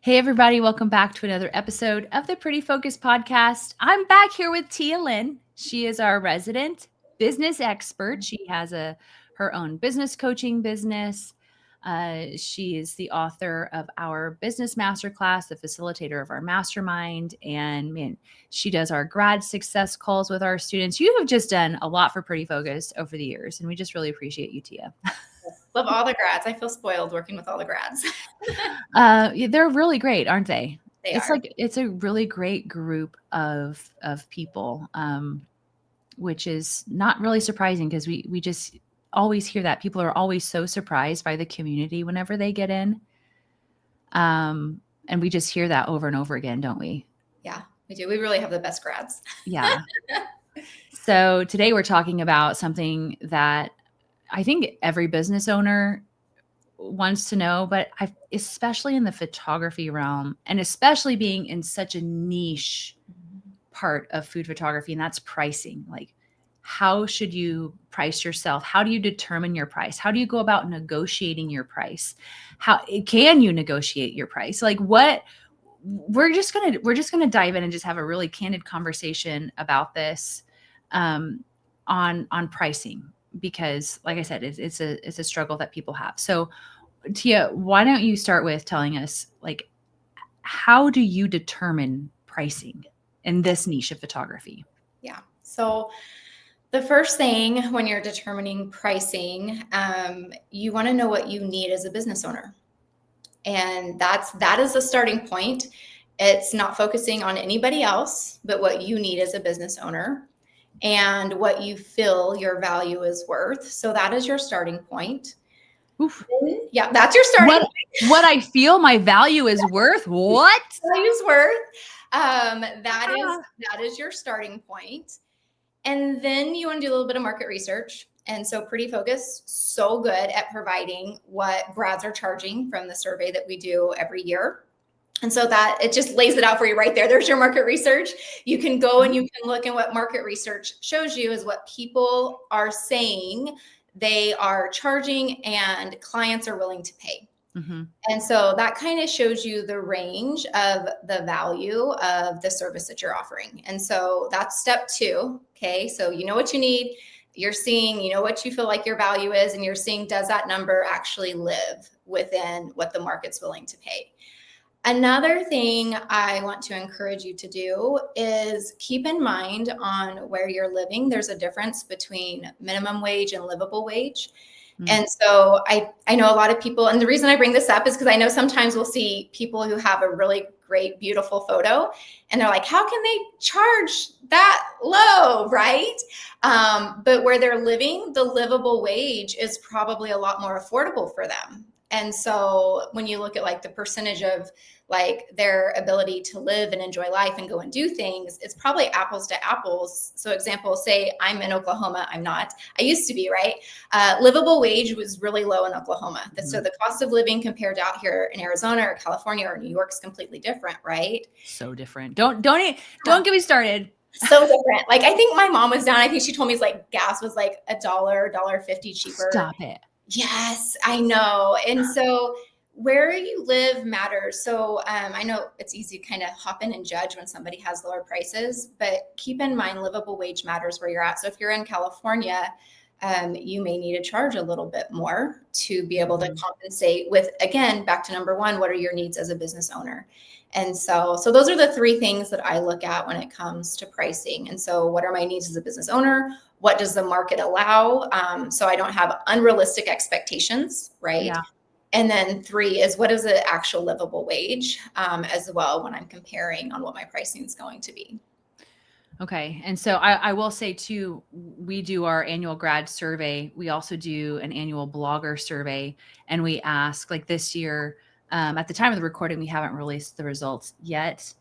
Hey, everybody, welcome back to another episode of the Pretty Focus Podcast. I'm back here with Tialyn. She is our resident business expert. She has her own business coaching business. She is the author of our business masterclass, the facilitator of our mastermind, and man, she does our grad success calls with our students. You have just done a lot for Pretty Focus over the years, and we just really appreciate you, Tia. Love all the grads. I feel spoiled working with all the grads. They're really great, aren't they? They It's are. like it's a really great group of people, which is not really surprising because we just always hear that people are always so surprised by the community whenever they get in, and we just hear that over and over again, don't we? Yeah, we do. We really have the best grads. Yeah. So today we're talking about something that I think every business owner wants to know, but especially in the photography realm, and especially being in such a niche part of food photography, and that's pricing. Like, how should you price yourself? How do you determine your price? How do you go about negotiating your price? How can you negotiate your price? Like, what we're just gonna dive in and just have a really candid conversation about this, on pricing, because like I said, it's a struggle that people have. So Tia, why don't you start with telling us, like, how do you determine pricing in this niche of photography? Yeah. So the first thing when you're determining pricing, you want to know what you need as a business owner. And that is the starting point. It's not focusing on anybody else, but what you need as a business owner and what you feel your value is worth. So that is your starting point. Oof. Yeah, that's your starting What I feel my value is worth? What? value's worth. That is your starting point. And then you want to do a little bit of market research. And so Pretty Focus, so good at providing what grads are charging from the survey that we do every year. And so that it just lays it out for you right there. There's your market research. You can go and you can look, and what market research shows you is what people are saying they are charging and clients are willing to pay. Mm-hmm. And so that kind of shows you the range of the value of the service that you're offering. And so that's step two. Okay. So you know what you need. You're seeing, you know what you feel like your value is, and you're seeing, does that number actually live within what the market's willing to pay? Another thing I want to encourage you to do is keep in mind on where you're living. There's a difference between minimum wage and livable wage. And so I know a lot of people, and the reason I bring this up is because I know sometimes we'll see people who have a really great, beautiful photo, and they're like, how can they charge that low, right? But where they're living, the livable wage is probably a lot more affordable for them. And so when you look at like the percentage of like their ability to live and enjoy life and go and do things, it's probably apples to apples. So example, say I'm in Oklahoma. I'm not. I used to be, right? Livable wage was really low in Oklahoma. Mm-hmm. So the cost of living compared to out here in Arizona or California or New York is completely different, right? So different. Don't get me started. So different. Like I think my mom was down. I think she told me it's like gas was like $1.50 cheaper. Stop it. Yes, I know. And so where you live matters. So I know it's easy to kind of hop in and judge when somebody has lower prices, but keep in mind livable wage matters where you're at. So if you're in California, you may need to charge a little bit more to be able to compensate with, again, back to number one, what are your needs as a business owner? And so those are the three things that I look at when it comes to pricing. And so what are my needs as a business owner? What does the market allow? So I don't have unrealistic expectations, right? Yeah. And then three is, what is the actual livable wage as well when I'm comparing on what my pricing is going to be. Okay. And so I will say too, we do our annual grad survey. We also do an annual blogger survey, and we ask, like this year, at the time of the recording, we haven't released the results yet,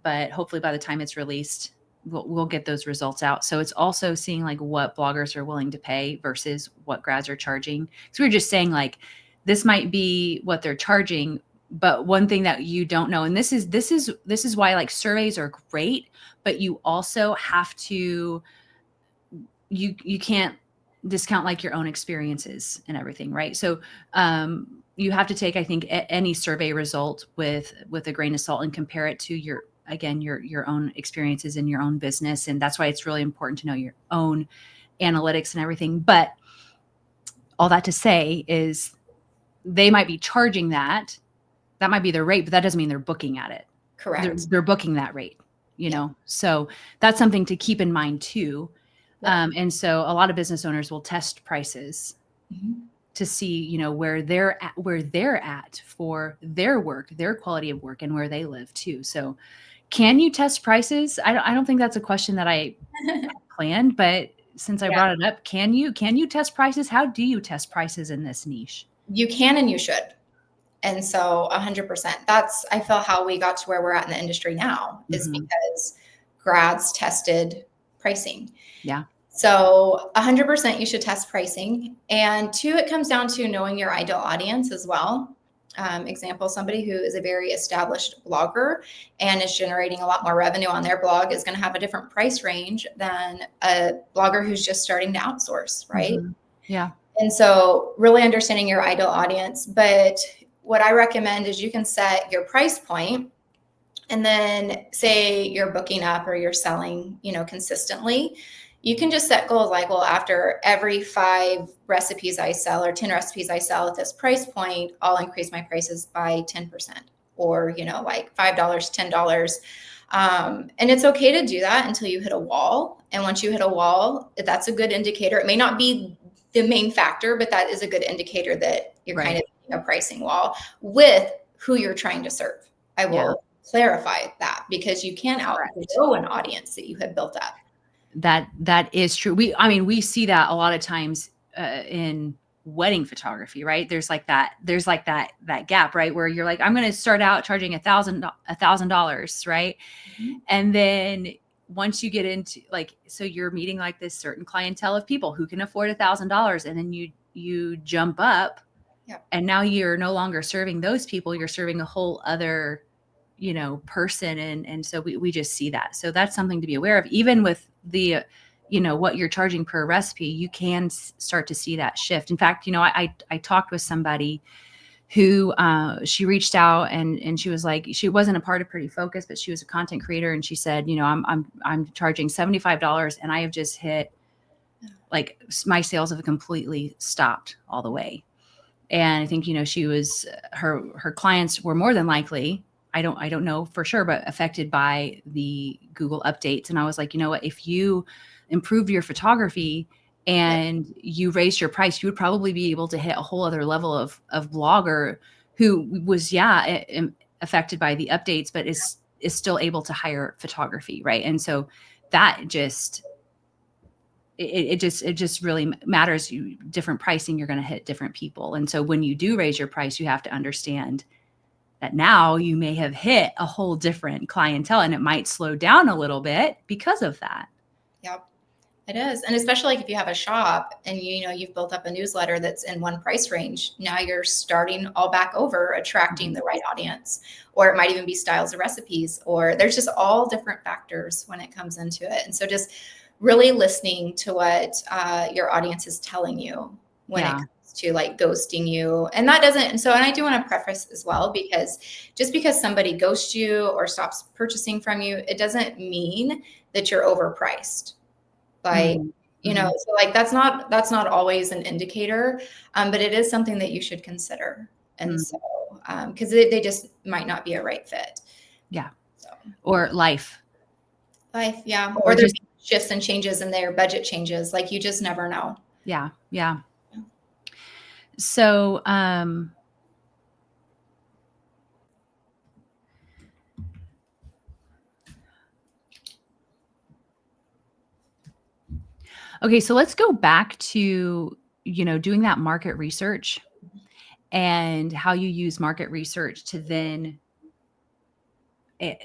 but hopefully by the time it's released, we'll get those results out. So it's also seeing like what bloggers are willing to pay versus what grads are charging. So we we're just saying like, this might be what they're charging, but one thing that you don't know, and this is why like surveys are great, but you also have to, you can't discount like your own experiences and everything, right? So you have to take, I think, any survey result with a grain of salt and compare it to your, again, your own experiences in your own business. And that's why it's really important to know your own analytics and everything. But all that to say is they might be charging that. That might be their rate, but that doesn't mean they're booking at it. Correct. They're booking that rate, you Yeah. know? So that's something to keep in mind too. Yep. And so a lot of business owners will test prices Mhm. to see, you know, where they're at for their work, their quality of work, and where they live too. So can you test prices? I don't think that's a question that I planned, but since I Yeah. brought it up, can you test prices? How do you test prices in this niche? You can and you should. And so 100%. That's, I feel, how we got to where we're at in the industry now is Mhm. because grads tested pricing. Yeah. So 100% you should test pricing. And two, it comes down to knowing your ideal audience as well. Example, somebody who is a very established blogger and is generating a lot more revenue on their blog is going to have a different price range than a blogger who's just starting to outsource, right? Mhm. Yeah. And so really understanding your ideal audience. But what I recommend is you can set your price point, and then say you're booking up or you're selling, consistently. You can just set goals like, well, after every 5 recipes I sell or 10 recipes I sell at this price point, I'll increase my prices by 10%, or, like $5, $10. And it's okay to do that until you hit a wall. And once you hit a wall, that's a good indicator. It may not be the main factor, but that is a good indicator that you're kind Right. of hitting a pricing wall with who you're trying to serve. I Yeah. will clarify that, because you can Correct. outgrow an audience that you have built up. That is true. We see that a lot of times in wedding photography, right? There's like that gap, right? Where you're like, I'm going to start out charging $1,000, right? Mhm. And then once you get into like, so you're meeting like this certain clientele of people who can afford $1,000, and then you jump up, Yep. and now you're no longer serving those people. You're serving a whole other, person. And so we just see that. So that's something to be aware of. Even with the, what you're charging per recipe, you can start to see that shift. In fact, I talked with somebody who she reached out, and she was like, she wasn't a part of Pretty Focus, but she was a content creator. And she said, I'm charging $75, and I have just hit, like, my sales have completely stopped all the way. And I think, she was, her clients were more than likely, I don't know for sure, but affected by the Google updates. And I was like, you know what, if you improved your photography Yep. and you raised your price, you would probably be able to hit a whole other level of blogger who was, affected by the updates, but is still able to hire photography. Right. And so that just, it just really matters. You different pricing, you're going to hit different people. And so when you do raise your price, you have to understand that now you may have hit a whole different clientele, and it might slow down a little bit because of that. Yep. It is. And especially like if you have a shop and you've built up a newsletter that's in one price range, now you're starting all back over, attracting the right audience. Or it might even be styles of recipes, or there's just all different factors when it comes into it. And so just really listening to what your audience is telling you when it Yeah. comes to like ghosting you. And that doesn't, and so, and I do want to preface as well, because just because somebody ghosts you or stops purchasing from you, it doesn't mean that you're overpriced. Like, Mhm. Mhm. so like that's not always an indicator, but it is something that you should consider. And so, Mhm. because they just might not be a right fit. Yeah. So Or life, life, yeah, or or there just, be shifts and changes in their budget changes. Like you just never know. yeah. Yeah. So, okay, so let's go back to, doing that market research and how you use market research to then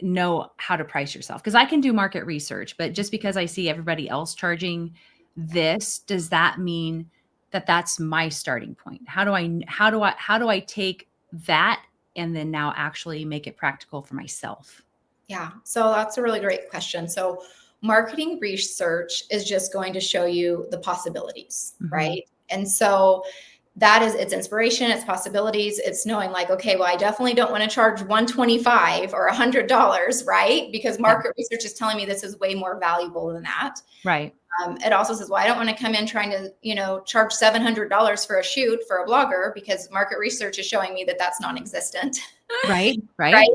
know how to price yourself. Because I can do market research, but just because I see everybody else charging this, does that mean that that's my starting point? How do I take that and then now actually make it practical for myself? Yeah, so that's a really great question. So, marketing research is just going to show you the possibilities, Mhm. right? And so, that is, it's inspiration, it's possibilities, it's knowing like, okay, well, I definitely don't want to charge 125 or $100, right? Because Yeah. market research is telling me this is way more valuable than that. Right. It also says, well, I don't want to come in trying to, charge $700 for a shoot for a blogger because market research is showing me that that's non-existent. Right. Right. Right.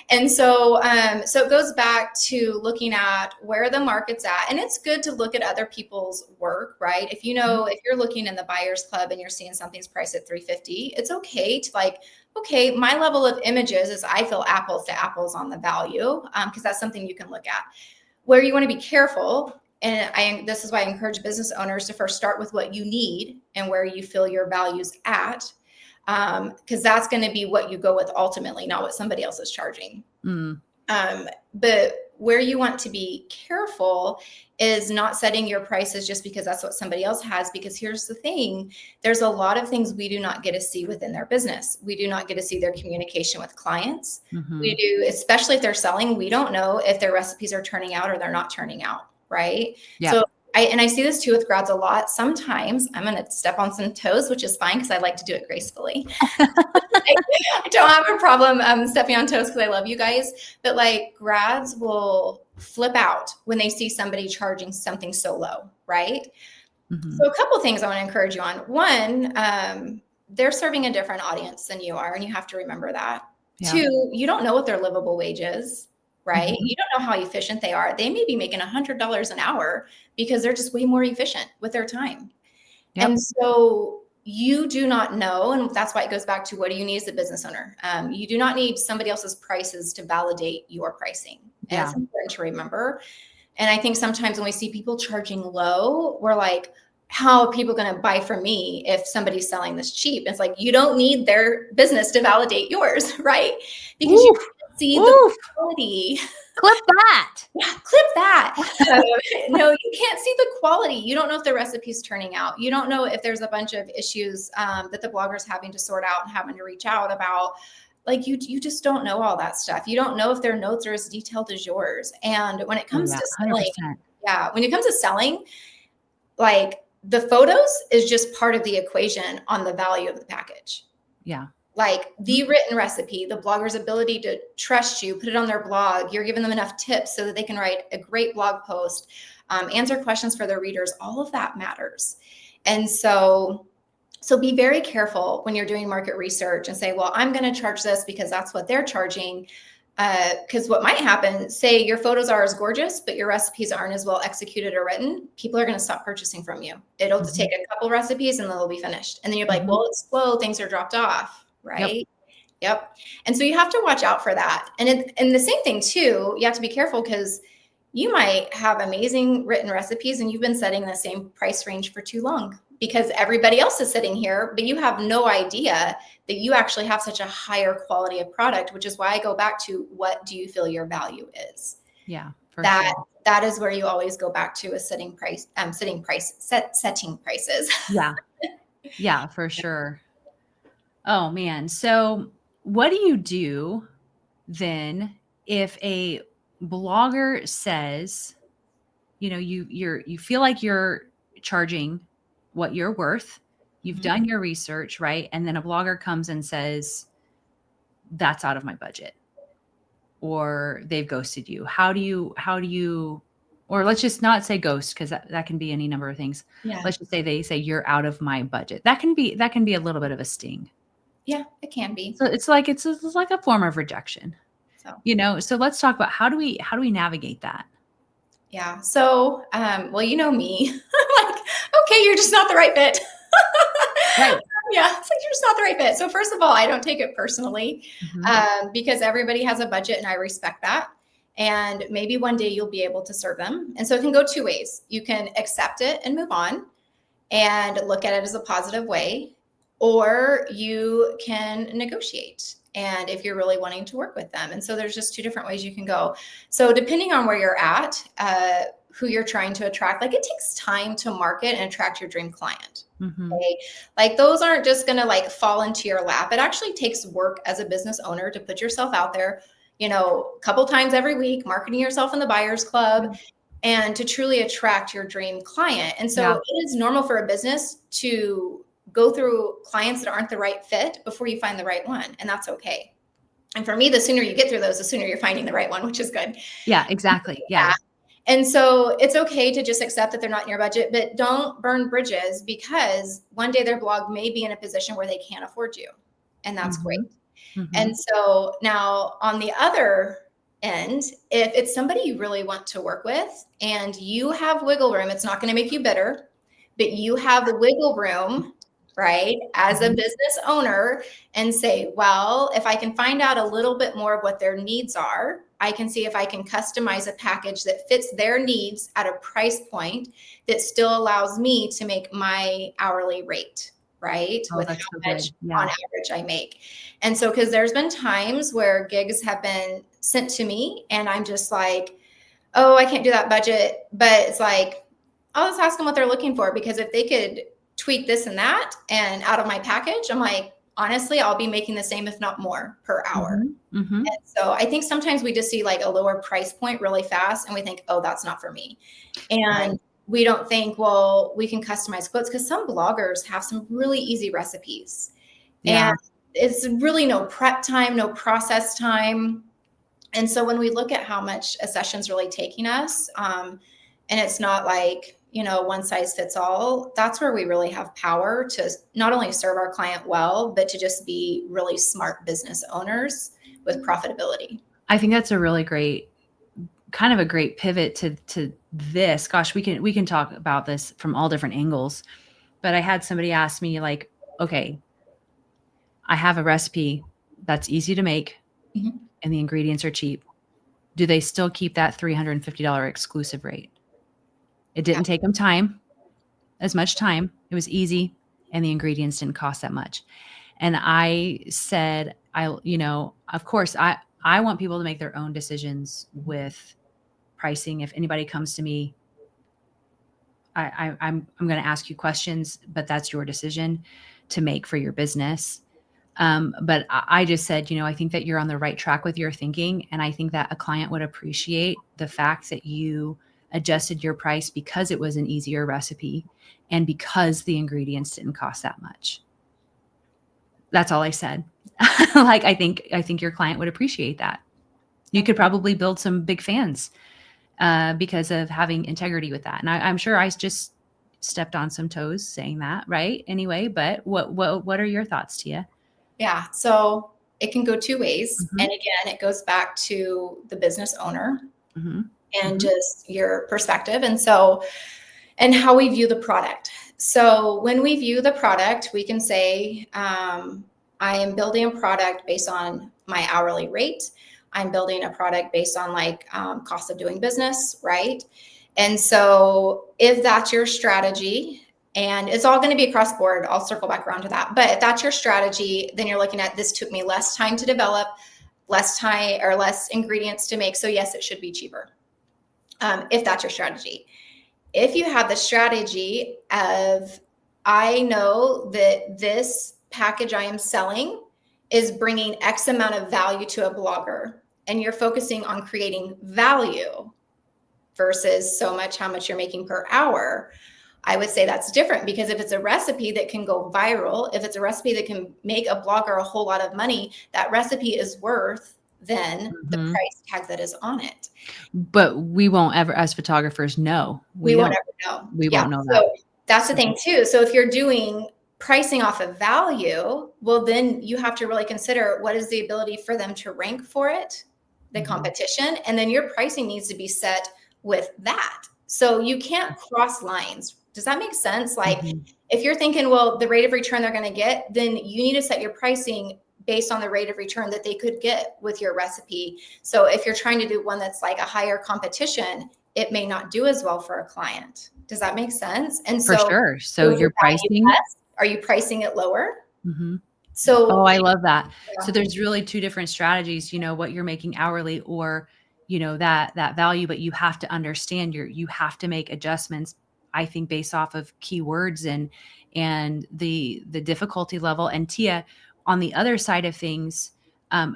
And so it goes back to looking at where the market's at. And it's good to look at other people's work, right? If if you're looking in the buyers club and you're seeing something's priced at 350, it's okay to like, okay, my level of images is I feel apples to apples on the value, because that's something you can look at. Where you want to be careful, and this is why I encourage business owners to first start with what you need and where you feel your value's at, because that's going to be what you go with ultimately, not what somebody else is charging. But where you want to be careful is not setting your prices just because that's what somebody else has. Because here's the thing, there's a lot of things we do not get to see within their business. We do not get to see their communication with clients. We do, especially if they're selling, we don't know if their recipes are turning out or they're not turning out, right? Yeah. So I see this too with grads a lot. Sometimes I'm going to step on some toes, which is fine because I like to do it gracefully. I don't have a problem stepping on toes because I love you guys. But like grads will flip out when they see somebody charging something so low, right? So a couple of things I want to encourage you on. One, they're serving a different audience than you are, and you have to remember that. Yeah. Two, you don't know what their livable wage is, right? You don't know how efficient they are. They may be making $100 an hour because they're just way more efficient with their time. Yep. And so you do not know, and that's why it goes back to what do you need as a business owner? You do not need somebody else's prices to validate your pricing. And Yeah. it's important to remember. And I think sometimes when we see people charging low, we're like, how are people going to buy from me if somebody's selling this cheap? It's like, you don't need their business to validate yours, right? Because you can't see the quality. Clip that. Yeah, clip that. No, you can't see the quality. You don't know if the recipe's turning out. You don't know if there's a bunch of issues that the blogger's having to sort out and having to reach out about. Like you just don't know all that stuff. You don't know if their notes are as detailed as yours. And when it comes to selling, 100%. when it comes to selling, like the photos is just part of the equation on the value of the package. Yeah. Like the written recipe, the blogger's ability to trust you, put it on their blog, you're giving them enough tips so that they can write a great blog post, answer questions for their readers. All of that matters. And so be very careful when you're doing market research and say, well, I'm going to charge this because that's what they're charging. Because what might happen, say your photos are as gorgeous, but your recipes aren't as well executed or written, people are going to stop purchasing from you. It'll take a couple recipes and then they'll be finished. And then you're like, well, it's slow, things are dropped off, right? Yep. And so you have to watch out for that. And the same thing too, you have to be careful because you might have amazing written recipes and you've been setting the same price range for too long because everybody else is sitting here, but you have no idea that you actually have such a higher quality of product, which is why I go back to what do you feel your value is? Yeah, That is where you always go back to is setting prices. Yeah. Yeah, for sure. Oh man. So what do you do then if a blogger says, you feel like you're charging what you're worth, you've done your research, right? And then a blogger comes and says, that's out of my budget, or they've ghosted you. How do you, or let's just not say ghost, because that can be any number of things. Yeah. Let's just say they say you're out of my budget. That can be a little bit of a sting. Yeah, it can be. So it's like a form of rejection. So let's talk about how do we navigate that? Yeah. So, well, you know me, I'm like, okay, you're just not the right fit. Right. Yeah. It's like, you're just not the right fit. So first of all, I don't take it personally, because everybody has a budget and I respect that. And maybe one day you'll be able to serve them. And so it can go two ways. You can accept it and move on and look at it as a positive way, or you can negotiate. And if you're really wanting to work with them. And so there's just two different ways you can go. So depending on where you're at, who you're trying to attract, like it takes time to market and attract your dream client. Okay? Like those aren't just going to like fall into your lap. It actually takes work as a business owner to put yourself out there, a couple times every week, marketing yourself in the buyers club and to truly attract your dream client. And so it is normal for a business to go through clients that aren't the right fit before you find the right one, and that's okay. And for me, the sooner you get through those, the sooner you're finding the right one, which is good. Yeah, exactly. Yeah. Yeah. And so it's okay to just accept that they're not in your budget, but don't burn bridges, because one day their blog may be in a position where they can't afford you. And that's great. And so now on the other end, if it's somebody you really want to work with and you have wiggle room, it's not going to make you bitter, but you have the wiggle room, right, as a business owner, and say, well, if I can find out a little bit more of what their needs are, I can see if I can customize a package that fits their needs at a price point that still allows me to make my hourly rate, right, Oh, with that's how so much good. Yeah. on average I make. And so, because there's been times where gigs have been sent to me and I'm just like, oh, I can't do that budget. But it's like, I'll just ask them what they're looking for, because if they could tweak this and that and out of my package, I'm like, honestly, I'll be making the same, if not more, per hour. And so I think sometimes we just see like a lower price point really fast and we think, oh, that's not for me. And we don't think, well, we can customize quotes, because some bloggers have some really easy recipes. Yeah. And it's really no prep time, no process time. And so when we look at how much a session's really taking us, and it's not like, one size fits all, that's where we really have power to not only serve our client well, but to just be really smart business owners with profitability. I think that's a really great, kind of a great pivot to this. Gosh, we can talk about this from all different angles. But I had somebody ask me like, okay, I have a recipe that's easy to make and the ingredients are cheap. Do they still keep that $350 exclusive rate? It didn't take them as much time. It was easy and the ingredients didn't cost that much. And I said, of course, I want people to make their own decisions with pricing. If anybody comes to me, I'm going to ask you questions, but that's your decision to make for your business. But I just said, I think that you're on the right track with your thinking. And I think that a client would appreciate the fact that you adjusted your price because it was an easier recipe and because the ingredients didn't cost that much. That's all I said. Like, I think your client would appreciate that. You could probably build some big fans because of having integrity with that. And I'm sure I just stepped on some toes saying that, right? Anyway, but what are your thoughts, Tia? Yeah. So it can go two ways. And again, it goes back to the business owner and just your perspective. And so, and how we view the product. So when we view the product, we can say, I am building a product based on my hourly rate. I'm building a product based on like cost of doing business, right? And so if that's your strategy, and it's all going to be across board, I'll circle back around to that. But if that's your strategy, then you're looking at, this took me less time to develop, less time or less ingredients to make. So yes, it should be cheaper. If that's your strategy. If you have the strategy of, I know that this package I am selling is bringing X amount of value to a blogger, and you're focusing on creating value versus so much how much you're making per hour, I would say that's different. Because if it's a recipe that can go viral, if it's a recipe that can make a blogger a whole lot of money, that recipe is worth then the price tag that is on it. But we won't ever, as photographers, know. We won't ever know. We won't know that. So that's the thing too. So if you're doing pricing off of value, well, then you have to really consider, what is the ability for them to rank for it, the competition, and then your pricing needs to be set with that. So you can't cross lines. Does that make sense? Like if you're thinking, well, the rate of return they're going to get, then you need to set your pricing based on the rate of return that they could get with your recipe. So if you're trying to do one that's like a higher competition, it may not do as well for a client. Does that make sense? And for so, sure. So your pricing, are you pricing it lower? So, oh, I love that. Yeah. So there's really two different strategies, what you're making hourly or, that value, but you have to understand you have to make adjustments, I think, based off of keywords and the difficulty level. And Tia, on the other side of things,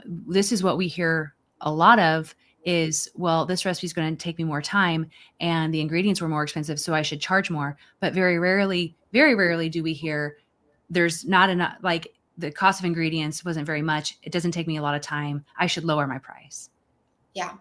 this is what we hear a lot of is, well, this recipe is going to take me more time and the ingredients were more expensive, so I should charge more. But very rarely do we hear, there's not enough, like the cost of ingredients wasn't very much. It doesn't take me a lot of time. I should lower my price. Yeah.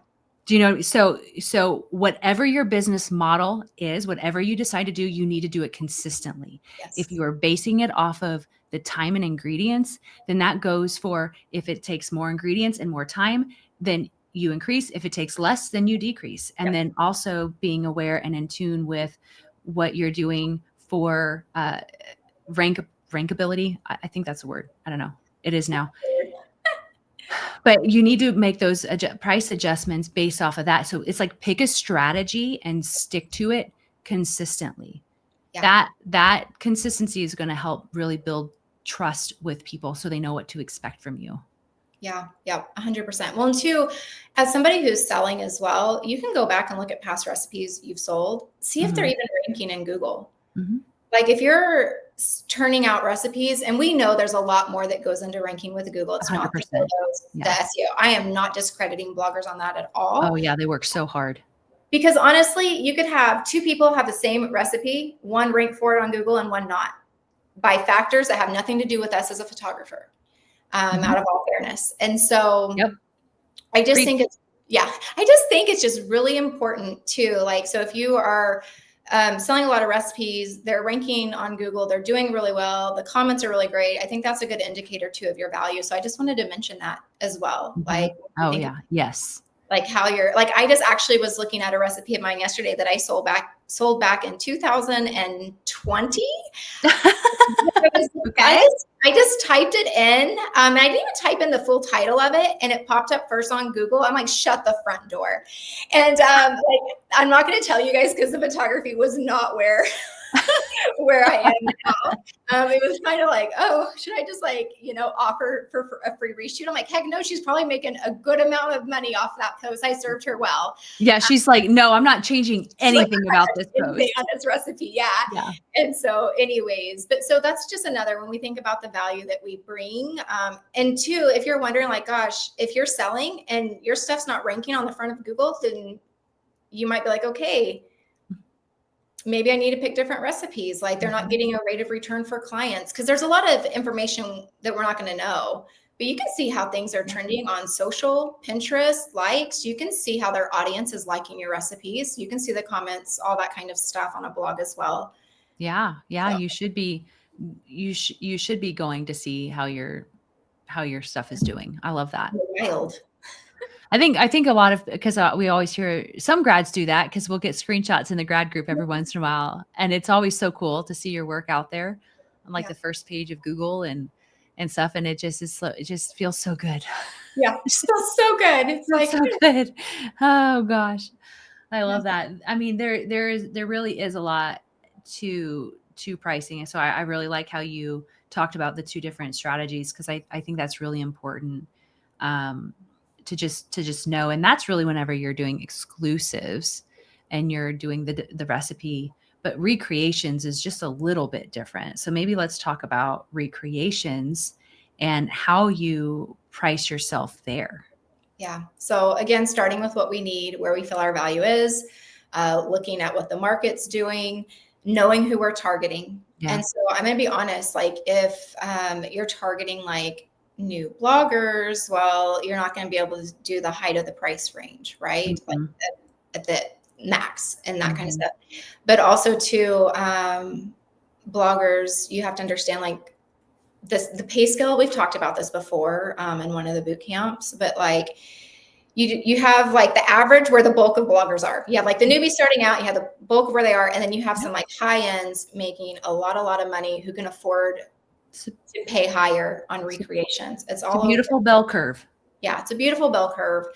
Do you know? So whatever your business model is, whatever you decide to do, you need to do it consistently. If Yes. you are basing it off of the time and ingredients, then that goes for, if it takes more ingredients and more time, then you increase. If it takes less, then you decrease. And Yep. then also being aware and in tune with what you're doing for rankability. I think that's a word. I don't know. It is now. But you need to make those price adjustments based off of that. So it's like, pick a strategy and stick to it consistently. Yeah. That consistency is going to help really build trust with people, so they know what to expect from you. Yeah. Yeah. 100%. Well, and two, as somebody who's selling as well, you can go back and look at past recipes you've sold, see if they're Mhm. even ranking in Google. Mhm. Like if you're turning out recipes, and we know there's a lot more that goes into ranking with Google. It's not the 100%. photos, the Yeah. SEO. I am not discrediting bloggers on that at Oh all. yeah, they work so hard. Because honestly, you could have two people have the same recipe, one rank for it on Google and one not, by factors that have nothing to do with us as a photographer, out Mhm. of all fairness. And so Yep. I just Preach. think it's, yeah, I just think it's just really important too. Like, so if you are selling a lot of recipes, they're ranking on Google, they're doing really well, the comments are really great. I think that's a good indicator too of your value. So I just wanted to mention that as well. Mhm. Like, you Oh think yeah. Yes. like how you're like, I just actually was looking at a recipe of mine yesterday that I sold back in 2020. Okay. I just typed it in. And I didn't even type in the full title of it, and it popped up first on Google. I'm like, shut the front door. And like, I'm not going to tell you guys because the photography was not where I am now. It was kind of like, oh, should I just like, offer for a free reshoot? I'm like, heck no, she's probably making a good amount of money off that post. I served her well. Yeah, she's like, no, I'm not changing She's like, anything about this anything post. on this recipe. Yeah. Yeah. And so anyways, but so that's just another, when we think about the value that we bring. And two, if you're wondering like, gosh, if you're selling and your stuff's not ranking on the front of Google, then you might be like, okay, maybe I need to pick different recipes. Like they're not getting a rate of return for clients, because there's a lot of information that we're not going to know. But you can see how things are trending on social, Pinterest, likes. You can see how their audience is liking your recipes. You can see the comments, all that kind of stuff on a blog as well. Yeah. Yeah. So, You should be going to see how your stuff is doing. I love that. wild. I think a lot of, because we always hear some grads do that, because we'll get screenshots in the grad group every once in a while, and it's always so cool to see your work out there on like Yeah. the first page of Google and stuff, and it just is so, it just feels so good. Yeah. So good. It's Feels like, so good. Oh gosh, I love that. I mean, there really is a lot to pricing, and so I really like how you talked about the two different strategies, because I think that's really important. Um, to just know, and that's really whenever you're doing exclusives and you're doing the recipe, but recreations is just a little bit different. So maybe let's talk about recreations and how you price yourself there. yeah. So again, starting with what we need, where we feel our value is, looking at what the market's doing, knowing who we're targeting. Yeah. And so I'm going to be honest, like if you're targeting like new bloggers, well, you're not going to be able to do the height of the price range, right? Like Mhm. at the max and that kind of Mhm. stuff. But also too, bloggers, you have to understand like the pay scale. We've talked about this before in one of the boot camps, but like you have like the average where the bulk of bloggers are. You have like the newbies starting out, you have the bulk of where they are, and then you have Yep. some like high ends making a lot of money who can afford It's a, to pay higher on it's a, recreations. It's it's a all over. beautiful bell curve. Yeah, it's a beautiful bell curve.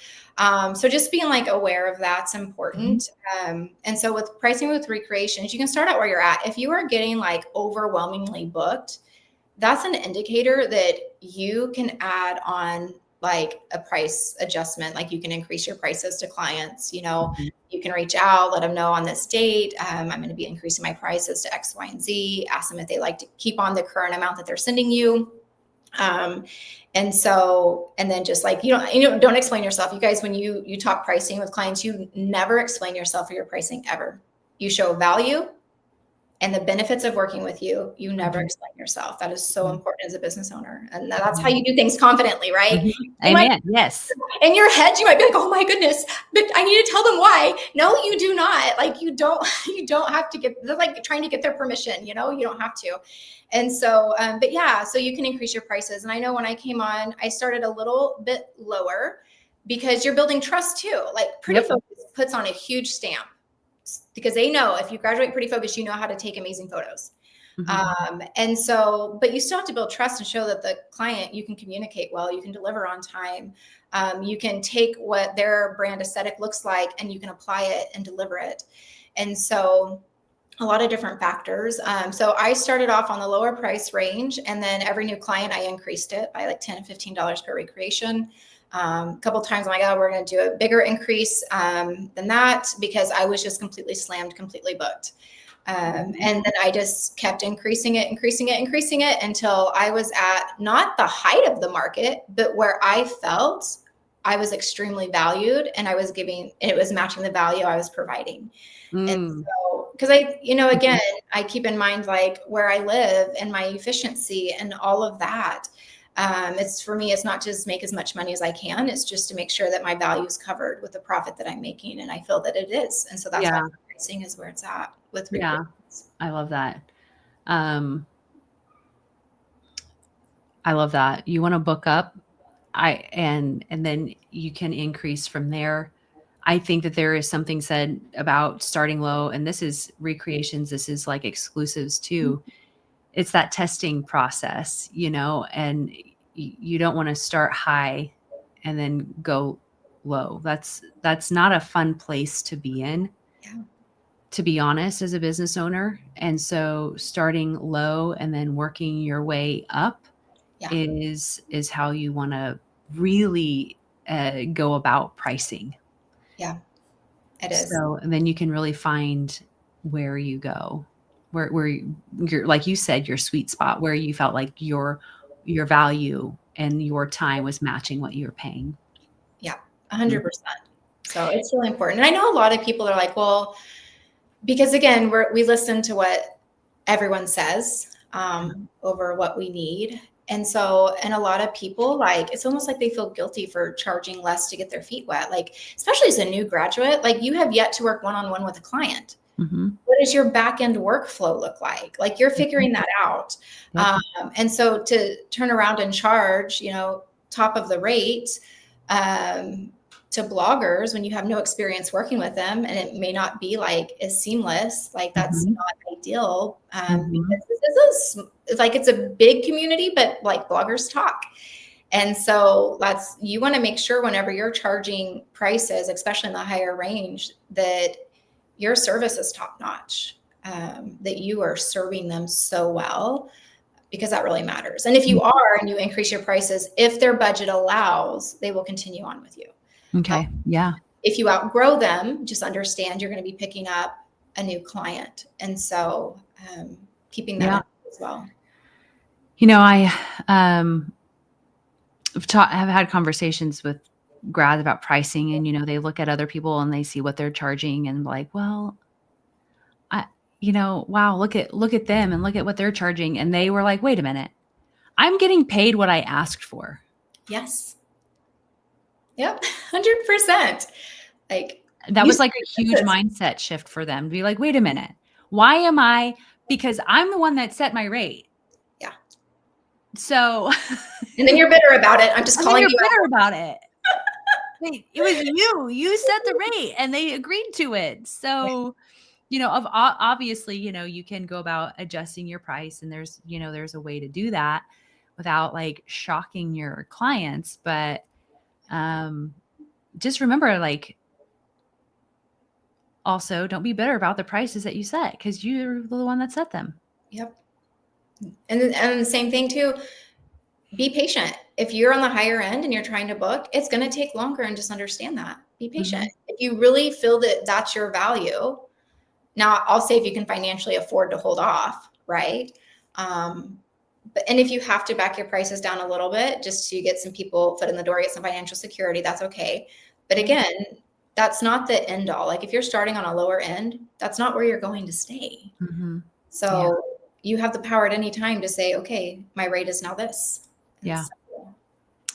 So just being like aware of that's Mhm. important. And so with pricing with recreations, you can start out where you're at. If you are getting like overwhelmingly booked, that's an indicator that you can add on like a price adjustment. Like you can increase your prices to clients. Mhm. You can reach out, let them know on this date, I'm going to be increasing my prices to X, Y, and Z. Ask them if they like to keep on the current amount that they're sending you. Um, and so, and then just like, don't explain yourself. You guys, when you talk pricing with clients, you never explain yourself or your pricing ever. You show value and the benefits of working with you, you never Mhm. explain yourself. That is so Mhm. important as a business owner. And that's how Mhm. you do things confidently, right? Mhm. You might, Amen. Yes. in your head, you might be like, oh my goodness, but I need to tell them why. No, you do not. Like you don't, you don't have to get, they're like trying to get their permission, you know, you don't have to. And so, but yeah, so you can increase your prices. And I know when I came on, I started a little bit lower because you're building trust too. Like Pretty Yep. Focus puts on a huge stamp because they know if you graduate Pretty Focus, you know how to take amazing photos. Mhm. And so, but you still have to build trust and show that the client, you can communicate well, you can deliver on time. You can take what their brand aesthetic looks like and you can apply it and deliver it. And so, a lot of different factors. So I started off on the lower price range, and then every new client I increased it by like $10 and $15 per recreation. A couple times I'm like, oh, we're going to do a bigger increase than that because I was just completely slammed, completely booked. Mhm. And then I just kept increasing it, increasing it, increasing it until I was at not the height of the market, but where I felt I was extremely valued and I was giving, and it was matching the value I was providing. And Mm. so, because again, I keep in mind like where I live and my efficiency and all of that. It's for me, it's not just make as much money as I can. It's just to make sure that my value is covered with the profit that I'm making. And I feel that it is. And so that's why Yeah. pricing is where it's at with Yeah. recruitments. I love that. Um, I love that. You want to book up, and then you can increase from there. I think that there is something said about starting low, and this is recreations, this is like exclusives too. It's that testing process, and you don't want to start high and then go low. That's not a fun place to be in, Yeah. to be honest, as a business owner. And so starting low and then working your way up Yeah. is how you want to really go about pricing. Yeah. It is. So, and then you can really find where you go, where you're, like you said, your sweet spot, where you felt like your value and your time was matching what you were paying. Yeah. Mhm. 100%. So it's really important. And I know a lot of people are like, well, because again, we listen to what everyone says over what we need. And so, and a lot of people, like, it's almost like they feel guilty for charging less to get their feet wet. Like, especially as a new graduate, like you have yet to work one-on-one with a client. Mhm. What does your back end workflow look like? Like you're Mhm. figuring that out. Yep. And so to turn around and charge, top of the rate, um, to bloggers when you have no experience working with them and it may not be like as seamless, like that's Mhm. not ideal, Mhm. because this is like it's a big community, but like bloggers talk. And so you want to make sure whenever you're charging prices, especially in the higher range, that your service is top notch, that you are serving them so well, because that really matters. And if you are and you increase your prices, if their budget allows, they will continue on with you. Okay. Yeah. If you outgrow them, just understand you're going to be picking up a new client. And so keeping that Yeah. in as well. I have had conversations with grads about pricing, and they look at other people and they see what they're charging and like, well, I wow, look at them and look at what they're charging, and they were like, wait a minute, I'm getting paid what I asked for. Yes. Yep. 100%. Like That you was like a huge mindset shift for them to be like, wait a minute, why am I, because I'm the one that set my rate. Yeah. So And then you're bitter about it. I'm just and then calling you're you bitter out. about it. Wait, it was you set the rate and they agreed to it. So obviously, you can go about adjusting your price, and there's a way to do that without like shocking your clients. But just remember, like, also don't be bitter about the prices that you set, because you're the one that set them. Yep. And the same thing too, be patient. If you're on the higher end and you're trying to book, it's going to take longer, and just understand that. Be patient. Mhm. If you really feel that that's your value, now I'll say if you can financially afford to hold off, right? And if you have to back your prices down a little bit just to get some people foot in the door, get some financial security, that's okay. But Yeah. again, that's not the end all. Like if you're starting on a lower end, that's not where you're going to stay. Mhm. So you have the power at any time to say, okay, my rate is now this. Yeah.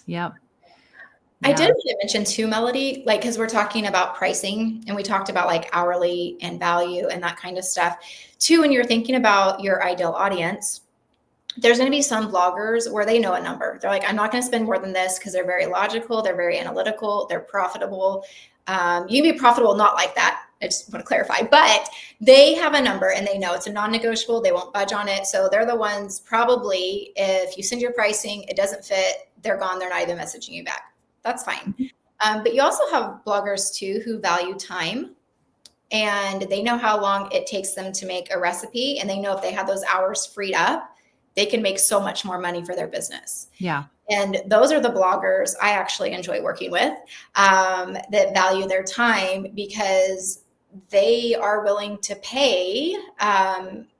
Yep. I did Yeah. want to mention too, Melody, like, because we're talking about pricing and we talked about like hourly and value and that kind of stuff. Too, when you're thinking about your ideal audience, there's going to be some bloggers where they know a number. They're like, I'm not going to spend more than this because they're very logical, they're very analytical, they're profitable. You can be profitable not like that. I just want to clarify, but they have a number and they know it's a non-negotiable. They won't budge on it. So they're the ones probably, if you send your pricing, it doesn't fit, they're gone. They're not even messaging you back. That's fine. But you also have bloggers too who value time, and they know how long it takes them to make a recipe, and they know if they have those hours freed up, they can make so much more money for their business. Yeah. And those are the bloggers I actually enjoy working with, that value their time because they are willing to pay,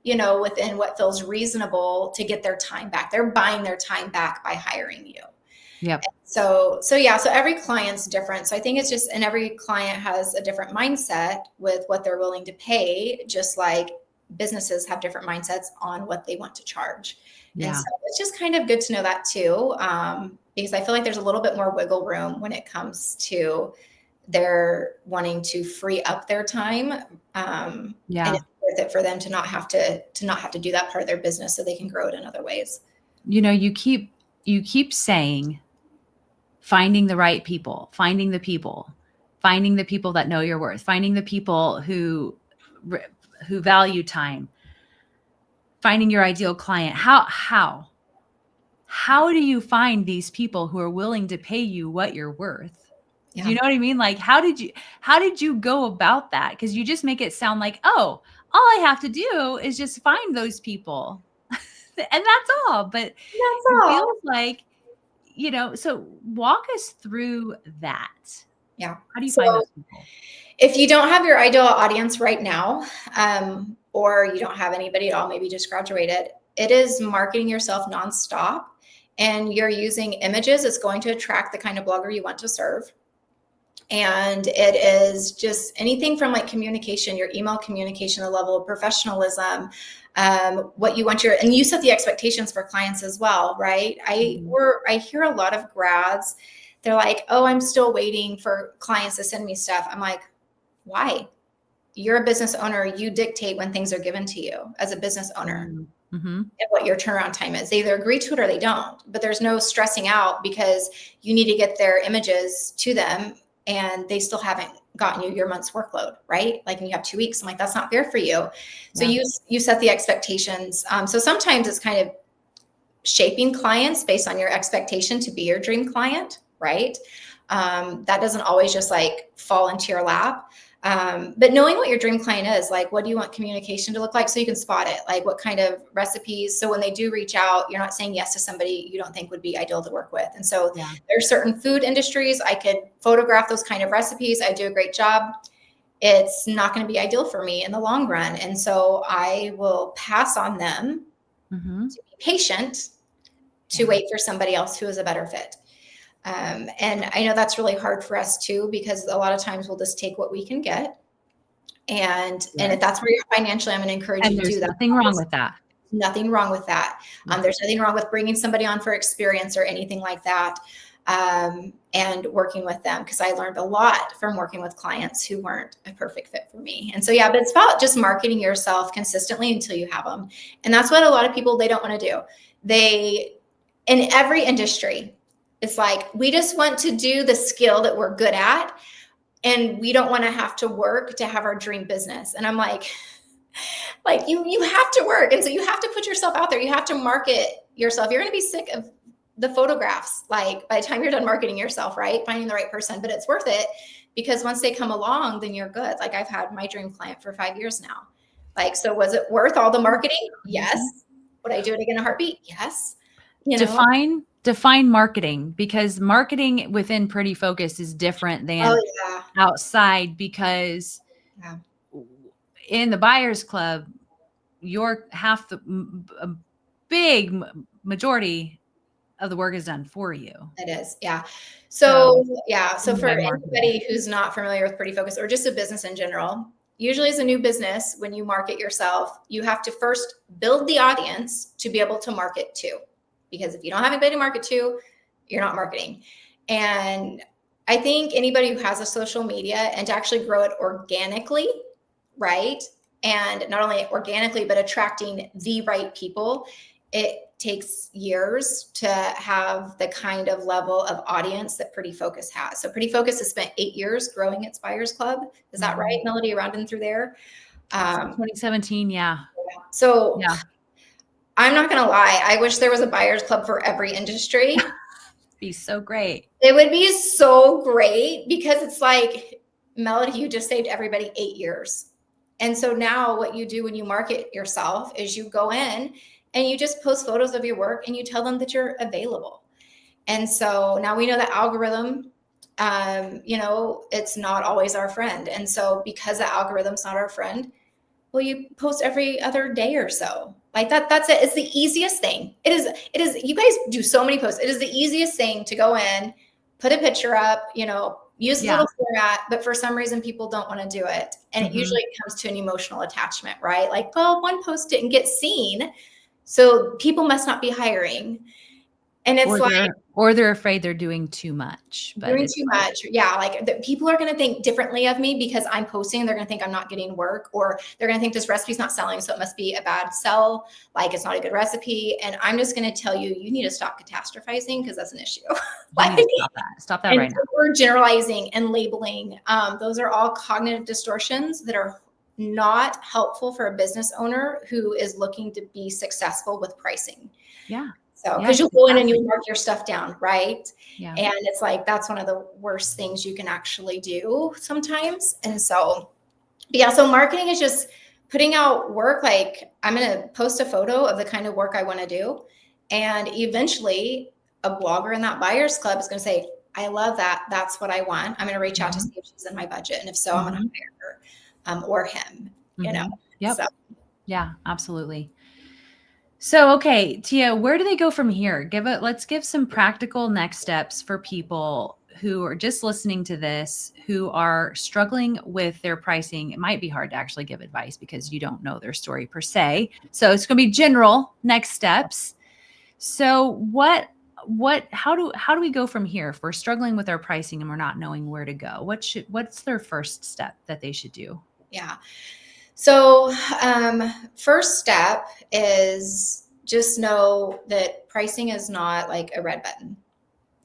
within what feels reasonable to get their time back. They're buying their time back by hiring you. Yep. So every client's different. So I think it's just, and every client has a different mindset with what they're willing to pay, just like businesses have different mindsets on what they want to charge. Yeah. And so it's just kind of good to know that too, because I feel like there's a little bit more wiggle room when it comes to their wanting to free up their time. And it's worth it for them to not have to do that part of their business so they can grow it in other ways. You keep saying finding the right people, finding the people that know your worth, finding the people who value time, finding your ideal client. How do you find these people who are willing to pay you what you're worth? Yeah. Do you know what I mean? Like, how did you go about that? Because you just make it sound like, oh, all I have to do is just find those people. And that's all. But it feels like, so walk us through that. Yeah. How do you find those people? If you don't have your ideal audience right now, or you don't have anybody at all, maybe just graduated, it is marketing yourself nonstop, and you're using images. It's going to attract the kind of blogger you want to serve. And it is just anything from like communication, your email communication, the level of professionalism, what you want and you set the expectations for clients as well, right? I hear a lot of grads, they're like, oh, I'm still waiting for clients to send me stuff. I'm like, why? You're a business owner. You dictate when things are given to you as a business owner. And what your turnaround time is. They either agree to it or they don't, but there's no stressing out because you need to get their images to them and they still haven't gotten you your month's workload, right? Like, and you have 2 weeks. I'm like, that's not fair for you. So you set the expectations. So sometimes it's kind of shaping clients based on your expectation to be your dream client, right? That doesn't always just like fall into your lap. But knowing what your dream client is, like, what do you want communication to look like so you can spot it? Like, what kind of recipes? So when they do reach out, you're not saying yes to somebody you don't think would be ideal to work with. And so there's certain food industries, I could photograph those kind of recipes. I do a great job. It's not going to be ideal for me in the long run. And so I will pass on them to be patient, to wait for somebody else who is a better fit. And I know that's really hard for us too, because a lot of times we'll just take what we can get. And if that's where you're financially, I'm going to encourage you to do that. Nothing wrong with that. Nothing wrong with that. There's nothing wrong with bringing somebody on for experience or anything like that. And working with them, because I learned a lot from working with clients who weren't a perfect fit for me. And so, but it's about just marketing yourself consistently until you have them. And that's what a lot of people, they don't want to do. In every industry, it's like, we just want to do the skill that we're good at, and we don't want to have to work to have our dream business. And I'm like you have to work. And so you have to put yourself out there. You have to market yourself. You're going to be sick of the photographs, like, by the time you're done marketing yourself, right? Finding the right person, but it's worth it, because once they come along, then you're good. Like, I've had my dream client for 5 years now. Like, so was it worth all the marketing? Yes. Would I do it again in a heartbeat? Yes. Define marketing, because marketing within Pretty Focused is different than outside, because in the Buyers Club, you're half a big majority of the work is done for you. It is. Yeah. So for anybody who's not familiar with Pretty Focused, or just a business in general, usually as a new business, when you market yourself, you have to first build the audience to be able to market to. Because if you don't have anybody to market to, you're not marketing. And I think anybody who has a social media and to actually grow it organically, right? And not only organically, but attracting the right people, it takes years to have the kind of level of audience that Pretty Focus has. So Pretty Focus has spent 8 years growing its buyers club. Is that right, Melody, around and through there? 2017, yeah. So yeah. I'm not going to lie. I wish there was a buyers club for every industry. Be so great. It would be so great because it's like, Melody, you just saved everybody 8 years. And so now what you do when you market yourself is you go in and you just post photos of your work and you tell them that you're available. And so now we know the algorithm, it's not always our friend. And so because the algorithm's not our friend, well, you post every other day or so. Like that's it. It's the easiest thing. It is, you guys do so many posts. It is the easiest thing to go in, put a picture up, use a little format, but for some reason people don't want to do it. And it usually comes to an emotional attachment, right? Like, well, one post didn't get seen, so people must not be hiring. And it's or they're afraid they're doing too much. Doing too much. Yeah. Like people are going to think differently of me because I'm posting. They're going to think I'm not getting work, or they're going to think this recipe's not selling. So it must be a bad sell. Like it's not a good recipe. And I'm just going to tell you, you need to stop catastrophizing because that's an issue. Stop that right now. We're generalizing and labeling. Those are all cognitive distortions that are not helpful for a business owner who is looking to be successful with pricing. Yeah. So, because you'll go in and you'll mark your stuff down, right? Yeah. And it's like, that's one of the worst things you can actually do sometimes. And so, so marketing is just putting out work. Like I'm going to post a photo of the kind of work I want to do. And eventually a blogger in that buyers club is going to say, I love that. That's what I want. I'm going to reach out to see if she's in my budget. And if so, I'm going to hire her or him, Yep. So. Yeah, absolutely. So, okay, Tia, where do they go from here? Let's give some practical next steps for people who are just listening to this, who are struggling with their pricing. It might be hard to actually give advice because you don't know their story per se. So it's going to be general next steps. So how do we go from here if we're struggling with our pricing and we're not knowing where to go? What's their first step that they should do? Yeah. So first step is just know that pricing is not like a red button.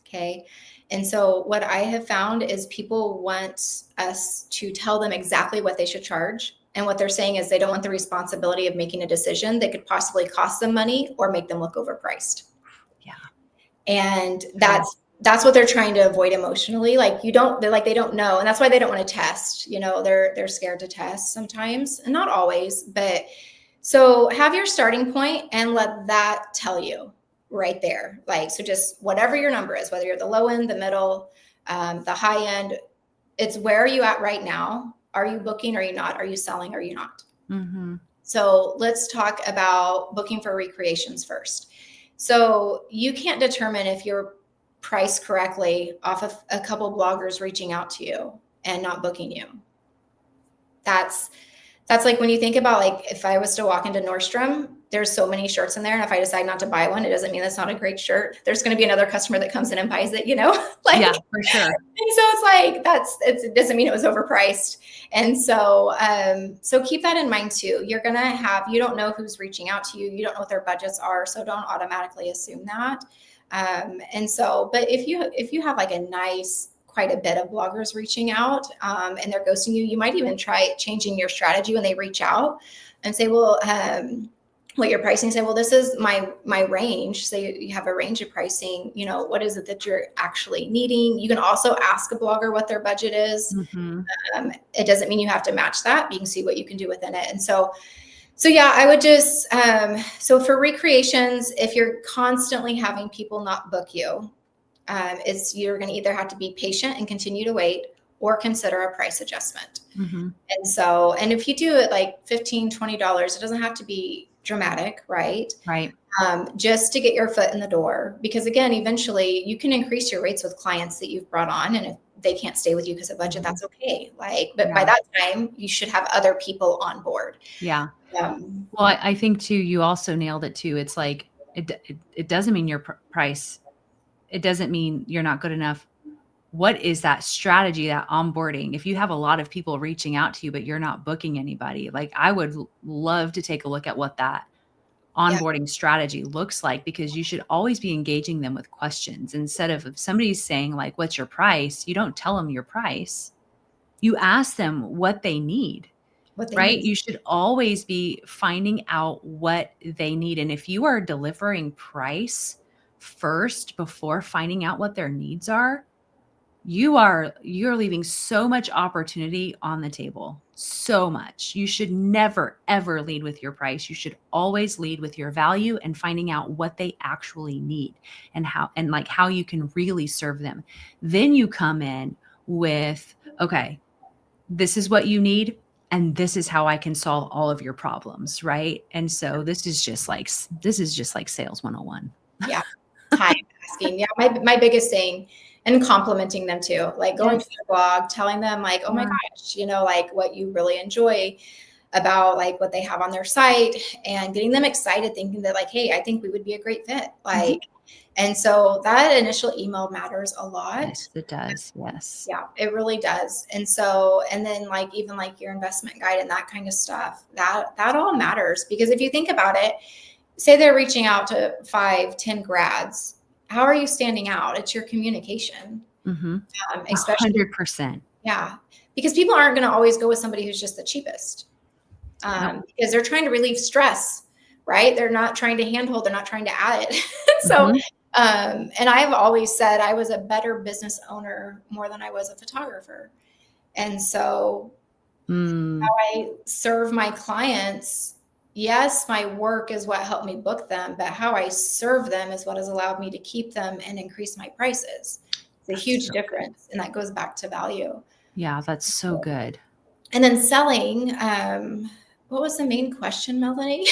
Okay. And so what I have found is people want us to tell them exactly what they should charge. And what they're saying is they don't want the responsibility of making a decision that could possibly cost them money or make them look overpriced. Yeah. And that's what they're trying to avoid emotionally. Like they don't know. And that's why they don't want to test, they're scared to test sometimes, and not always, but so have your starting point and let that tell you right there. Like, so just whatever your number is, whether you're the low end, the middle, the high end, it's where are you at right now? Are you booking? Are you not? Are you selling? Are you not? Mm-hmm. So let's talk about booking for recreations first. So you can't determine if you're priced correctly off of a couple bloggers reaching out to you and not booking you. That's like when you think about, like, if I was to walk into Nordstrom, there's so many shirts in there. And if I decide not to buy one, it doesn't mean that's not a great shirt. There's going to be another customer that comes in and buys it, Yeah, for sure. And so it's like, it doesn't mean it was overpriced. And so, so keep that in mind too. You don't know who's reaching out to you. You don't know what their budgets are. So don't automatically assume that. And so, but if you have like quite a bit of bloggers reaching out, and they're ghosting you, you might even try changing your strategy when they reach out and say, well, what your pricing, say, well, this is my range. So you have a range of pricing, what is it that you're actually needing? You can also ask a blogger what their budget is. Mm-hmm. It doesn't mean you have to match that, but you can see what you can do within it. And so yeah, I would just, so for recreations, if you're constantly having people not book you, you're going to either have to be patient and continue to wait or consider a price adjustment. Mm-hmm. And so, and if you do it like $15, $20, it doesn't have to be dramatic, right? Right. Just to get your foot in the door, because again, eventually you can increase your rates with clients that you've brought on. And if they can't stay with you because of budget, that's okay. Like, but by Yeah. that time, you should have other people on board. Yeah. Well, I think too, you also nailed it too. It's like, it doesn't mean your price. It doesn't mean you're not good enough. What is that strategy, that onboarding? If you have a lot of people reaching out to you, but you're not booking anybody, like I would love to take a look at what that onboarding strategy looks like, because you should always be engaging them with questions. Instead of, if somebody's saying like, what's your price? You don't tell them your price. You ask them what they need, What they right? need. You should always be finding out what they need. And if you are delivering price first before finding out what their needs are, you're leaving so much opportunity on the table. So much. You should never, ever lead with your price. You should always lead with your value and finding out what they actually need and how you can really serve them. Then you come in with, okay, this is what you need, and this is how I can solve all of your problems, right? And so this is just like sales 101. Yeah. Time asking. Yeah. My biggest thing, and complimenting them too, like going to their blog, telling them like, oh my gosh, like what you really enjoy about like what they have on their site, and getting them excited, thinking that like, hey, I think we would be a great fit. Like, and so that initial email matters a lot. Yes, it does. Yes. Yeah, it really does. And so, and then like, even like your investment guide and that kind of stuff, that all matters. Because if you think about it, say they're reaching out to 5-10 grads, how are you standing out? It's your communication. Especially 100%. Yeah, because people aren't going to always go with somebody who's just the cheapest, because they're trying to relieve stress, right? They're not trying to handhold, they're not trying to add it. So, and I've always said I was a better business owner more than I was a photographer. And so how I serve my clients, yes, my work is what helped me book them, but how I serve them is what has allowed me to keep them and increase my prices. It's a huge difference. And that goes back to value. Yeah, that's so good. And then selling, what was the main question, Melanie?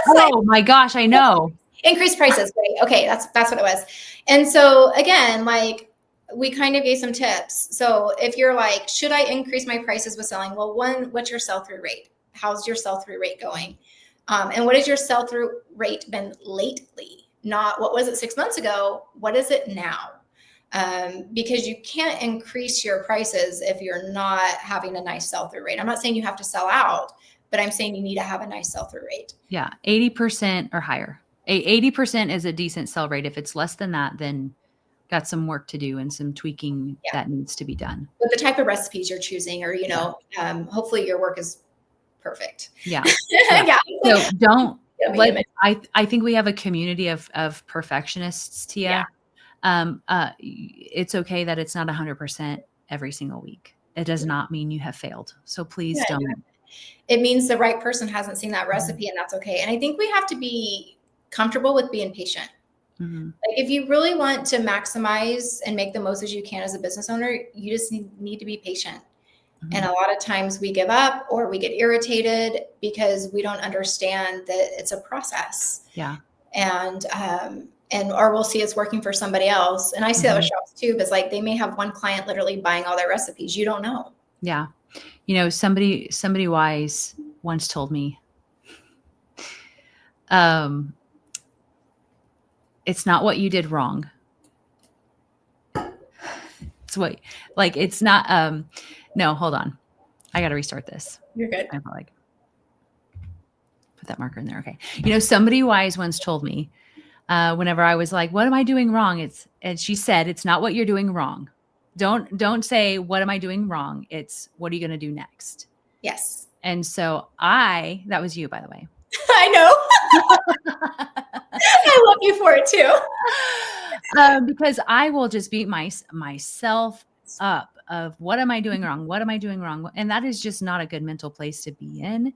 Oh my gosh, I know. Increase prices. Right? Okay, that's what it was. And so again, like we kind of gave some tips. So if you're like, should I increase my prices with selling? Well, one, what's your sell-through rate? How's your sell-through rate going? And what has your sell-through rate been lately? Not what was it 6 months ago? What is it now? Because you can't increase your prices if you're not having a nice sell-through rate. I'm not saying you have to sell out, but I'm saying you need to have a nice sell-through rate. Yeah, 80% or higher. 80% is a decent sell rate. If it's less than that, then got some work to do and some tweaking that needs to be done. With the type of recipes you're choosing, or, hopefully your work is perfect. Yeah. Yeah. So don't let, I think we have a community of perfectionists, Tia. It's okay that it's not 100% every single week. It does not mean you have failed. So please don't. It means the right person hasn't seen that recipe, and that's okay. And I think we have to be comfortable with being patient. Like if you really want to maximize and make the most as you can as a business owner, you just need to be patient. And a lot of times we give up or we get irritated because we don't understand that it's a process. Yeah. And or we'll see it's working for somebody else. And I see that with shops too, but it's like they may have one client literally buying all their recipes. You don't know. Yeah. Somebody wise once told me, it's not what you did wrong. It's what, like, it's not, no, hold on. I got to restart this. You're good. I'm like, put that marker in there. Okay. Somebody wise once told me, whenever I was like, what am I doing wrong? And she said, it's not what you're doing wrong. Don't say, what am I doing wrong? It's, what are you going to do next? Yes. And so that was you, by the way. I know. I love you for it too. Because I will just beat myself up of what am I doing wrong? What am I doing wrong? And that is just not a good mental place to be in.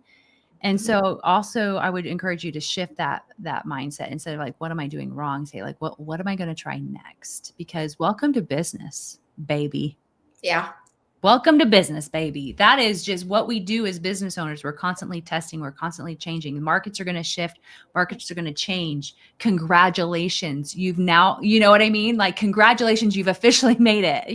And so also I would encourage you to shift that mindset. Instead of like, what am I doing wrong? Say like, what am I going to try next? Because welcome to business, baby. Yeah. Welcome to business, baby. That is just what we do as business owners. We're constantly testing. We're constantly changing. The markets are going to shift. Markets are going to change. Congratulations. You've now, you know what I mean? Like, congratulations. You've officially made it.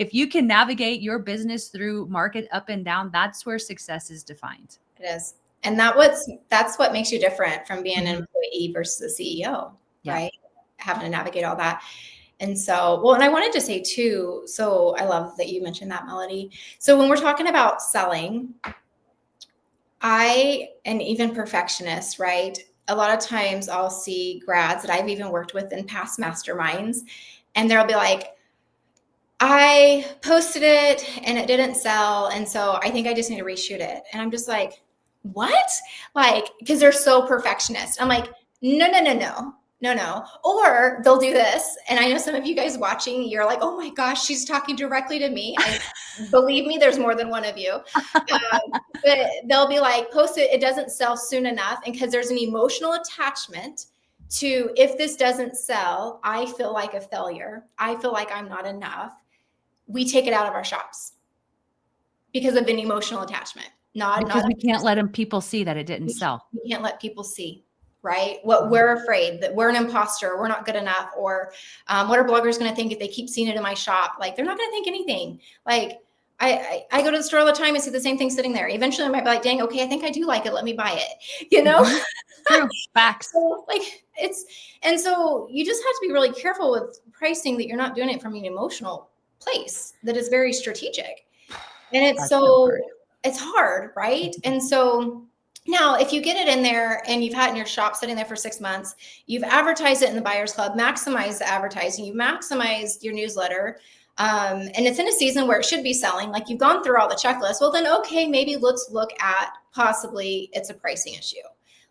if you can navigate your business through market up and down, that's where success is defined. It is. And that's what makes you different from being an employee versus a CEO, Yeah. right? Having to navigate all that. And so, well, and I wanted to say too, so I love that you mentioned that, Melody. So when we're talking about selling, and even perfectionists, right? A lot of times I'll see grads that I've even worked with in past masterminds, and they'll be like, I posted it and it didn't sell. And so I think I just need to reshoot it. And I'm just like, what? Like, because they're so perfectionist. I'm like, no, no, no, no, no, no. Or they'll do this. And I know some of you guys watching, you're like, oh my gosh, she's talking directly to me. Believe me, there's more than one of you. But they'll be like, post it, it doesn't sell soon enough. And because there's an emotional attachment to, if this doesn't sell, I feel like a failure. I feel like I'm not enough. We take it out of our shops because of an emotional attachment. Because we can't let people see that it didn't sell. We can't let people see, right? What we're afraid that we're an imposter, we're not good enough, or what are bloggers going to think if they keep seeing it in my shop? Like, they're not going to think anything. Like, I go to the store all the time and see the same thing sitting there. Eventually, I might be like, dang, okay, I think I do like it. Let me buy it. You know? True. Facts. So, and so you just have to be really careful with pricing that you're not doing it from an emotional place that is very strategic. And it's hard, right? And so now if you get it in there and you've had it in your shop sitting there for 6 months, you've advertised it in the Buyers Club, maximize the advertising, you maximize your newsletter, and it's in a season where it should be selling, like you've gone through all the checklists, well then, okay, maybe let's look at possibly it's a pricing issue.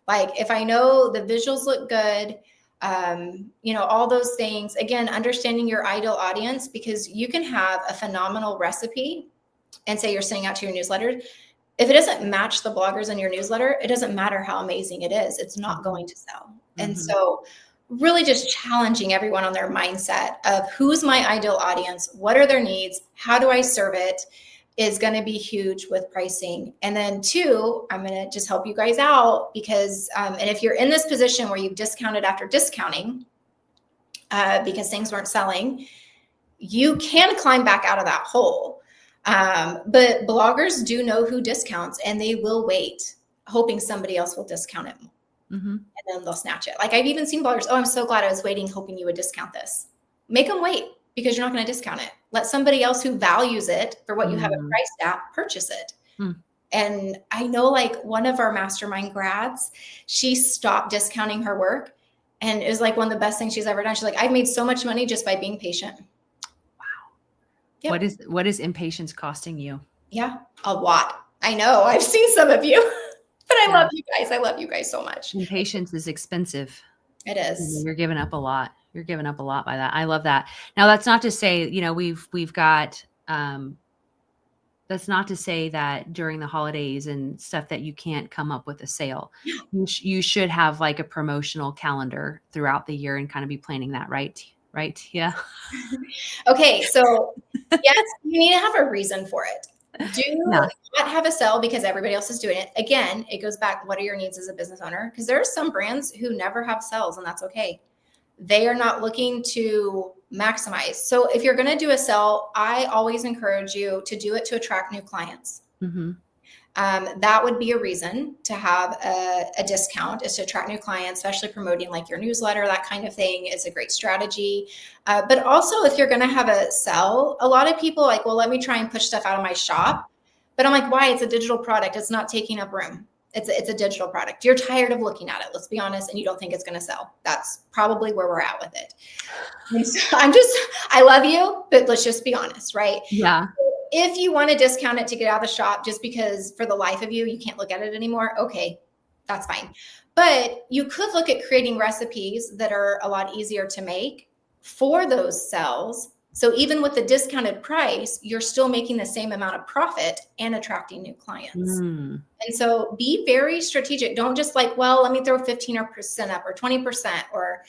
Like if I know the visuals look good, all those things, again, understanding your ideal audience, because you can have a phenomenal recipe and say you're sending out to your newsletter. If it doesn't match the bloggers in your newsletter, it doesn't matter how amazing it is. It's not going to sell. And so really just challenging everyone on their mindset of who's my ideal audience? What are their needs? How do I serve it? Is going to be huge with pricing. And then 2, I'm going to just help you guys out because, and if you're in this position where you've discounted after discounting because things weren't selling, you can climb back out of that hole. But bloggers do know who discounts and they will wait, hoping somebody else will discount it. And then they'll snatch it. Like I've even seen bloggers, oh, I'm so glad I was waiting, hoping you would discount this. Make them wait because you're not going to discount it. Let somebody else who values it for what you have it priced at purchase it. And I know like one of our mastermind grads, she stopped discounting her work. And it was like one of the best things she's ever done. She's like, I've made so much money just by being patient. Wow. Yep. What is impatience costing you? Yeah, a lot. I know. I've seen some of you, but I love you guys. I love you guys so much. Impatience is expensive. It is. You're giving up a lot. You're giving up a lot by that. I love that. Now, that's not to say, we've got, that's not to say that during the holidays and stuff that you can't come up with a sale. You should have like a promotional calendar throughout the year and kind of be planning that, right? Right? Yeah. Okay. So yes, you need to have a reason for it. Do not have a sell because everybody else is doing it. Again, it goes back, what are your needs as a business owner? Because there are some brands who never have sells and that's okay. They are not looking to maximize. So if you're going to do a sell, I always encourage you to do it to attract new clients. That would be a reason to have a discount, is to attract new clients, especially promoting like your newsletter, that kind of thing is a great strategy. But also if you're going to have a sell, a lot of people like, well, let me try and push stuff out of my shop. But I'm like, why? It's a digital product. It's not taking up room. It's a digital product. You're tired of looking at it, let's be honest, and you don't think it's going to sell. That's probably where we're at with it. So I love you, but let's just be honest, right? Yeah. If you want to discount it to get out of the shop just because for the life of you can't look at it anymore, okay, that's fine. But you could look at creating recipes that are a lot easier to make for those sells. So even with the discounted price, you're still making the same amount of profit and attracting new clients. And so be very strategic. Don't just like, well, let me throw 15% up or 20%, or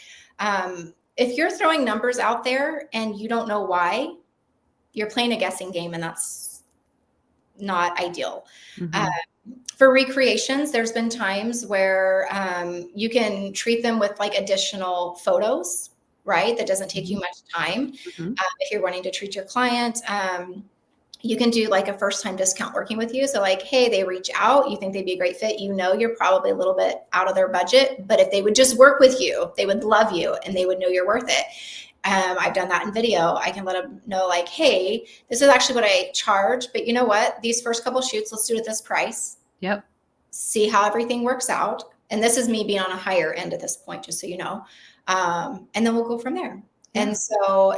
if you're throwing numbers out there and you don't know why, you're playing a guessing game and that's not ideal. For recreations, there's been times where you can treat them with like additional photos. right? That doesn't take you Mhm. much time. Mhm. If you're wanting to treat your client, you can do like a first time discount working with you. So like, hey, they reach out, you think they'd be a great fit. You know, you're probably a little bit out of their budget, but if they would just work with you, they would love you and they would know you're worth it. I've done that in video. I can let them know like, hey, this is actually what I charge, but you know what? These first couple shoots, let's do it at this price. Yep. See how everything works out. And this is me being on a higher end at this point, just so you know. And then we'll go from there. Yeah.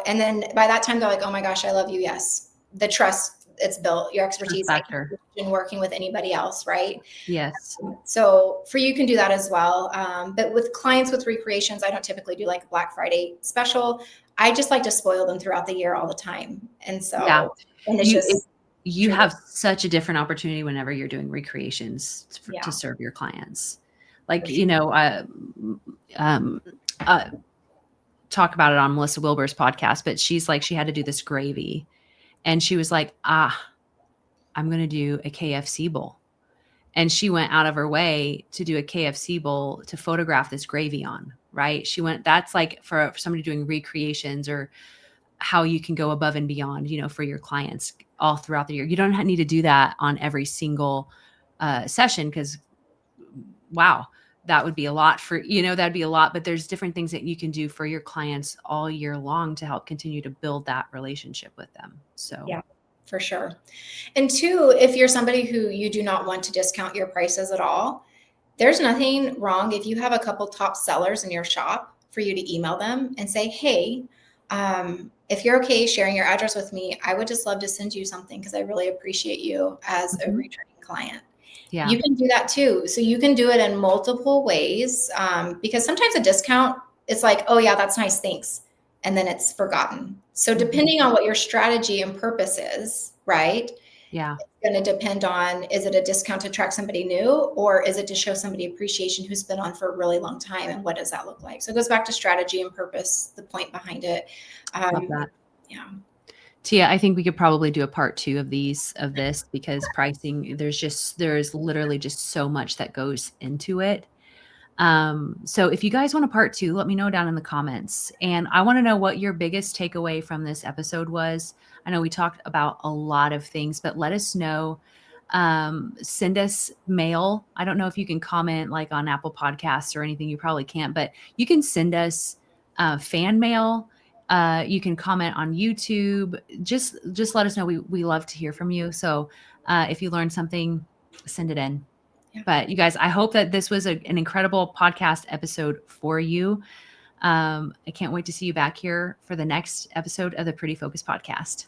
And then by that time, they're like, oh my gosh, I love you. Yes. The trust it's built, your Trust expertise, like factor. in working with anybody else, right? Yes. So for you can do that as well. But with clients with recreations, I don't typically do like a Black Friday special. I just like to spoil them throughout the year all the time. And Yeah. so, and it's You just you truly, have such a different opportunity whenever you're doing recreations to yeah, serve your clients. for Like, sure. um, uh, talk about it on Melissa Wilbur's podcast, but she's like, she had to do this gravy and she was like, I'm going to do a KFC bowl. And she went out of her way to do a KFC bowl to photograph this gravy on, right? That's like for somebody doing recreations or how you can go above and beyond, for your clients all throughout the year. You don't need to do that on every single session because, wow, that would be a lot that'd be a lot. But there's different things that you can do for your clients all year long to help continue to build that relationship with them. So, Yeah, for sure. And two, if you're somebody who you do not want to discount your prices at all, there's nothing wrong if you have a couple top sellers in your shop for you to email them and say, hey, if you're okay sharing your address with me, I would just love to send you something because I really appreciate you as a mhm. returning client. Yeah. You can do that too. So you can do it in multiple ways because sometimes a discount, it's like, oh, yeah, that's nice. Thanks. And then it's forgotten. So Mhm. depending on what your strategy and purpose is, right? Yeah. Going to depend on, is it a discount to attract somebody new or is it to show somebody appreciation who's been on for a really long time, and what does that look like? So it goes back to strategy and purpose, the point behind it. Love that. Yeah. Tia, I think we could probably do a part 2 of this because pricing, there's literally just so much that goes into it. So if you guys want a part 2, let me know down in the comments. And I want to know what your biggest takeaway from this episode was. I know we talked about a lot of things, but let us know. Send us mail. I don't know if you can comment like on Apple Podcasts or anything. You probably can't, but you can send us fan mail. You can comment on YouTube. Just let us know. We love to hear from you. So if you learned something, send it in. Yeah. But you guys, I hope that this was an incredible podcast episode for you. I can't wait to see you back here for the next episode of the Pretty Focus podcast.